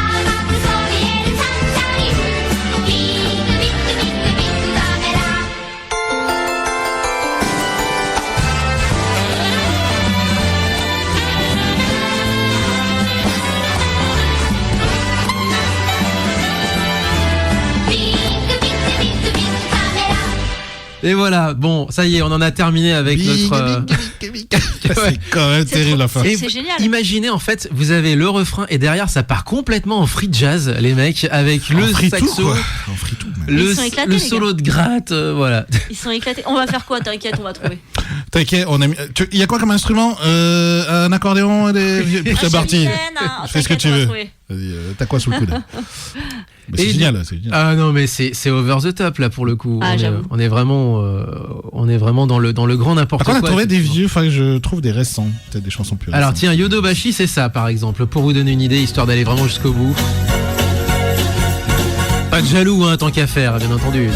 くそびえるサンシャインビッグビッグビッグビッグカメラ Et voilà, bon, ça y est, on en a terminé avec notre... C'est quand même terrible la fin. Et C'est génial. Imaginez en fait, vous avez le refrain et derrière ça part complètement en free jazz, les mecs, avec le saxo, En free-tout, même. le, Ils sont éclatés, le les solo de gratte, voilà. Ils sont éclatés. On va faire quoi? T'inquiète, on va trouver. T'inquiète, on a mis... Il y a quoi comme instrument Un accordéon C'est parti. Fais ce que tu veux. Vas-y, t'as quoi sous le coude? Mais c'est Et- génial, c'est génial. Ah non mais c'est over the top là pour le coup. Ah, j'avoue. on est vraiment dans le grand n'importe Par quoi. contre, on a trouvé des effectivement. vieux, enfin je trouve des récents, peut-être des chansons plus Alors récentes. tiens, Yodobashi c'est ça par exemple, pour vous donner une idée, histoire d'aller vraiment jusqu'au bout. Pas de jaloux hein, tant qu'à faire, bien entendu.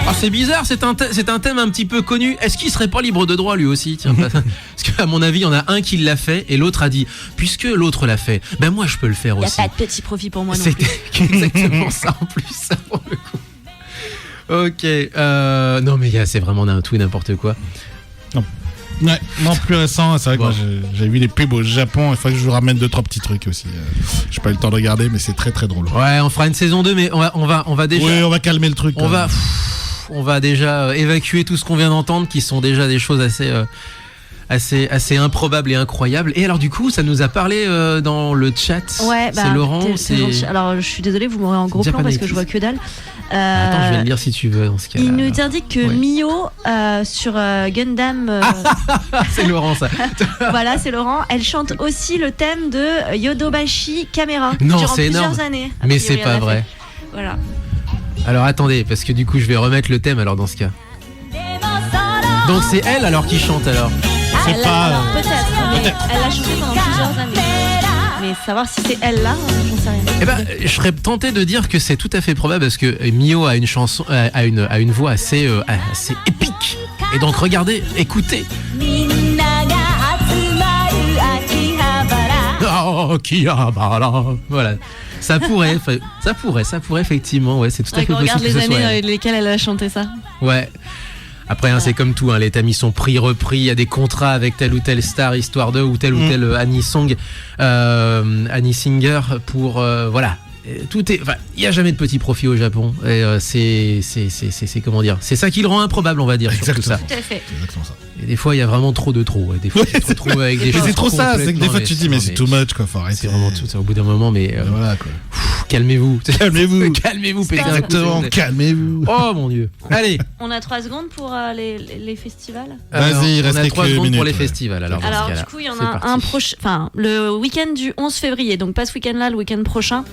Ah, c'est bizarre, c'est un thème un petit peu connu. Est-ce qu'il serait pas libre de droit lui aussi? Tiens, parce qu'à mon avis, il y en a un qui l'a fait et l'autre a dit, puisque l'autre l'a fait, ben moi je peux le faire Il n'y a aussi. pas de petit profit pour moi non C'est plus. exactement ça en plus, ça pour le coup. Ok, non mais c'est vraiment un tout et n'importe quoi. Ouais, non, plus récent, c'est vrai que Bon. moi j'ai vu les pubs au Japon, il faut que je vous ramène 2-3 petits trucs aussi. J'ai pas eu le temps de regarder, mais c'est très très drôle. Ouais, on fera une saison 2, mais on va déjà... Oui, on va calmer le truc. On va déjà évacuer tout ce qu'on vient d'entendre, qui sont déjà des choses assez improbables et incroyables. Et alors du coup, ça nous a parlé dans le chat. Ouais, c'est Laurent. c'est gentil. Alors je suis désolée, vous m'aurez en gros plan parce que je vois que dalle. Attends, je vais le lire si tu veux dans ce cas. Il nous indique que Ouais. Mio sur Gundam, C'est Laurent ça. voilà, c'est Laurent. Elle chante aussi le thème de Yodobashi Camera Non, durant c'est plusieurs énorme. années. A Mais priori, c'est elle pas a vrai. fait. Voilà. Alors attendez, parce que du coup, je vais remettre le thème alors dans ce cas. Donc c'est elle alors qui chante alors. C'est Elle pas. l'a- alors, peut-être. Elle l'a chanté pendant plusieurs années. Mais savoir si c'est elle là, j'en sais rien. Eh ben, je serais tenté de dire que c'est tout à fait probable parce que Mio a une chanson, a une voix assez épique. Et donc regardez, écoutez. Oh, Akihabara. Voilà. Ça pourrait effectivement, ouais, c'est tout à fait possible. Regarde que les ce soit années elle. dans lesquelles elle a chanté ça. Ouais. Après, hein, c'est comme tout, hein, les thèmes ils sont pris, repris, il y a des contrats avec telle ou telle star, histoire de, ou telle Annie Song, Annie Singer pour, voilà. tout est, enfin, il y a jamais de petit profit au Japon. Et c'est comment dire, c'est ça qui le rend improbable, on va dire. Surtout ça. Tout à fait. C'est exactement ça. Et des fois, il y a vraiment trop de trop. Des fois, tu te retrouves avec des Mais choses c'est trop ça, c'est que des fois tu te dis, mais c'est too much, quoi. Faut arrêter. C'est vraiment tout. Au bout d'un moment, mais voilà, quoi. calmez-vous. Calmez-vous. Calmez-vous, pétez un coup, Exactement, calmez-vous. Oh mon Dieu. Allez. On a 3 secondes pour les festivals. Vas-y, il reste on a 3 quelques secondes pour minutes, les festivals. Alors, Du coup, il y en a un prochain, enfin, le week-end du 11 février, donc pas ce week-end-là, le week-end prochain.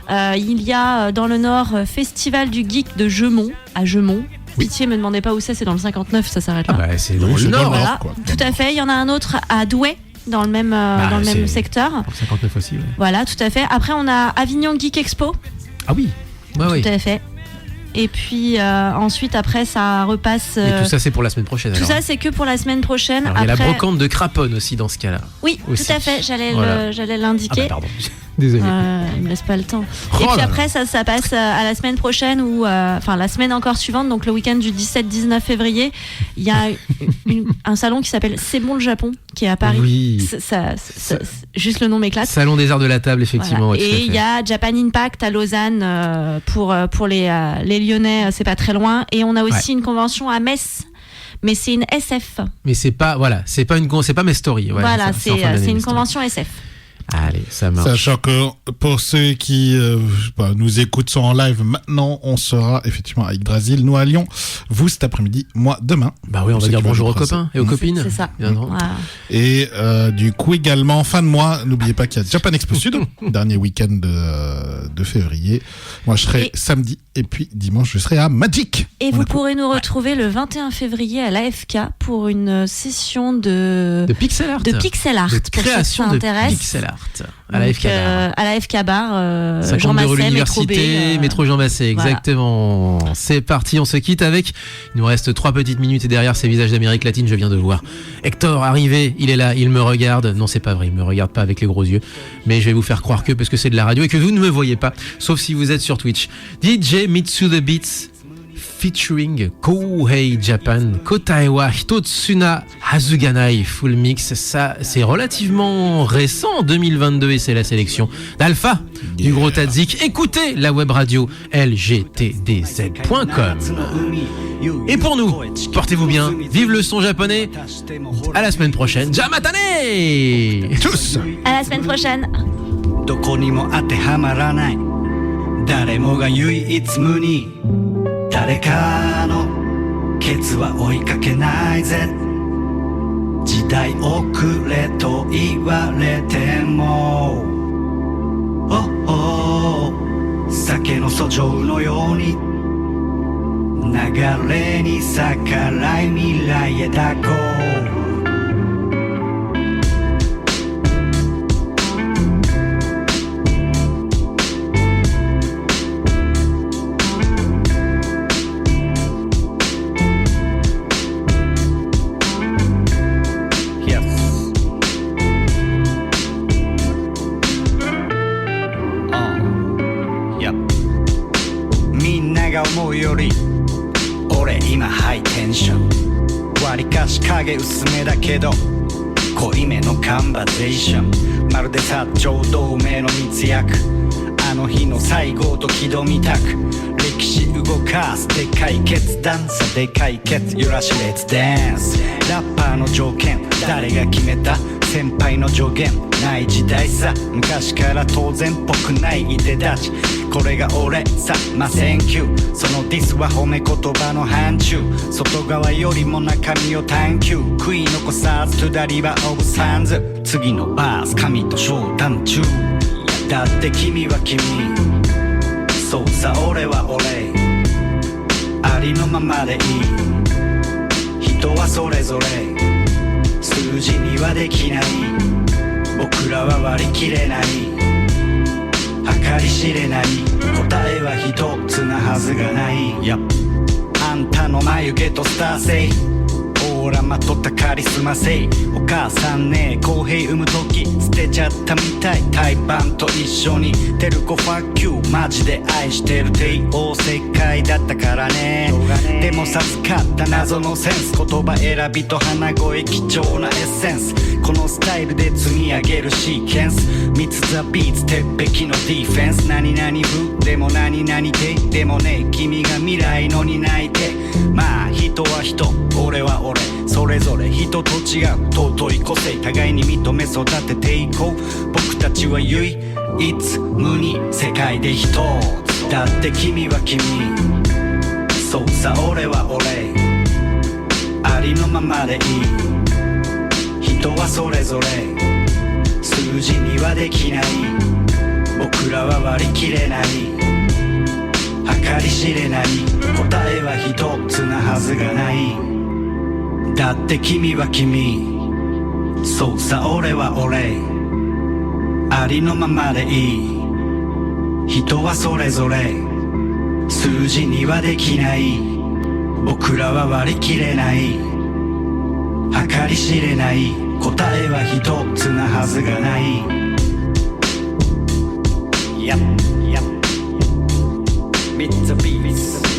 Il y a dans le Nord Festival du Geek de Gemont, à Gemont. Pitié, me demandez pas où c'est dans le 59, ça s'arrête là. Ah bah, c'est dans Oui, le c'est dans Nord. le Nord. Voilà, quoi. tout à fait. Il y en a un autre à Douai, dans le même, c'est- secteur. Dans le 59 aussi, ouais. Voilà, tout à fait. Après, on a Avignon Geek Expo, Ah oui. Ouais, oui. tout à fait. Et puis ensuite, après, ça repasse. Et tout ça, c'est pour la semaine prochaine. tout alors. ça, c'est que pour la semaine prochaine. Alors, il y a la Après, brocante de Craponne aussi dans ce cas-là. oui, aussi. tout à fait. J'allais Voilà. l'indiquer. Ah bah, pardon. Désolé. Il me laisse pas le temps. Oh Et puis là après, ça passe à la semaine prochaine ou enfin la semaine encore suivante, donc le week-end du 17-19 février. Il y a un salon qui s'appelle C'est bon le Japon, qui est à Paris. Oui. Juste le nom m'éclate. Salon des arts de la table, effectivement. Voilà. ouais, tout à Et il fait. y a Japan Impact à Lausanne pour les Lyonnais, c'est pas très loin. Et on a aussi une convention à Metz. Mais c'est une SF. Mais c'est pas, voilà, c'est pas mes stories. Ouais, Voilà, ça, en fin d'année, c'est mes une stories. convention SF. Allez, ça marche. Sachant que pour ceux qui je sais pas, nous écoutent sont en live maintenant, on sera effectivement à Yggdrasil, nous à Lyon, vous cet après-midi, moi demain. Bah oui, on Pour va ceux dire qui bonjour aux veulent copains et aux copines. C'est ça. Bien entendu. Voilà. Et du coup également, fin de mois, n'oubliez pas qu'il y a Japan Expo Sud, dernier week-end de février. Moi je serai samedi et puis dimanche je serai à Magic. Et vous pourrez nous retrouver le 21 février à l'AFK pour une session de pixel art. de pixel art. De pour ceux que création ça de intéresse. pixel art. À la Donc, FK Bar. à la FK Bar, 52 Jean rue Massé, métro B. l'Université, métro Jean Massé, voilà. exactement. C'est parti, on se quitte avec. Il nous reste 3 petites minutes et derrière ces visages d'Amérique latine, je viens de voir Hector arriver. Il est là, il me regarde. Non, c'est pas vrai, il me regarde pas avec les gros yeux. Mais je vais vous faire croire que parce que c'est de la radio et que vous ne me voyez pas, sauf si vous êtes sur Twitch. DJ Mitsu the Beats. Featuring Kohei Japan, Kotaiwa Hitotsuna Hazuganai Full Mix. Ça, c'est relativement récent, 2022, et c'est la sélection d'Alpha du gros Tadzik. Écoutez la web radio lgtdz.com. Et pour nous, portez-vous bien, vive le son japonais. À la semaine prochaine. Jamatane! Tous. À la semaine prochaine. どこにも当てはまらない誰もが唯一無二誰かのケツは追いかけないぜ時代遅れと言われても酒の訴状のように流れに逆らい未来へ抱こうみんなが思うより俺今ハイテンションわりかし影薄めだけど濃いめのカンバゼーションまるで薩長同盟の密約あの日の西郷と木戸みたく歴史動かすでかい決断さでかい決揺らしレッツダンスラッパーの条件誰が決めた先輩の助言ない時代さ昔から当然っぽくないいでたちこれが俺さまセンキューそのディスは褒め言葉の範疇外側よりも中身を探求悔い残さずトゥダリバオブサンズ次のバース神と商談中だって君は君そうさ俺は俺ありのままでいい人はそれぞれ数字にはできない僕らは割り切れない計り知れない答えは一つなはずがない、あんたの眉毛とスター性オーラまとったカリスマ性お母さんね公平産む時捨てちゃったみたい胎盤と一緒にテルコファッキューマジで愛してる帝王切開だったからねでも授かった謎のセンス言葉選びと鼻声貴重なエッセンスこのスタイルで積み上げるシーケンス3つザビーツ鉄壁のディフェンス何々風でも何々でもね君が未来の担い手まあ人は人俺は俺それぞれ人と違う尊い個性互いに認め育てていこう僕たちは唯一無二世界で一つだって君は君そうさ俺は俺ありのままでいい人はそれぞれ数字にはできない僕らは割り切れない計り知れない答えは一つなはずがないだって君は君そうさ俺は俺ありのままでいい人はそれぞれ数字にはできない僕らは割り切れない計り知れない答えは一つなはずがないYep, yep It's a beat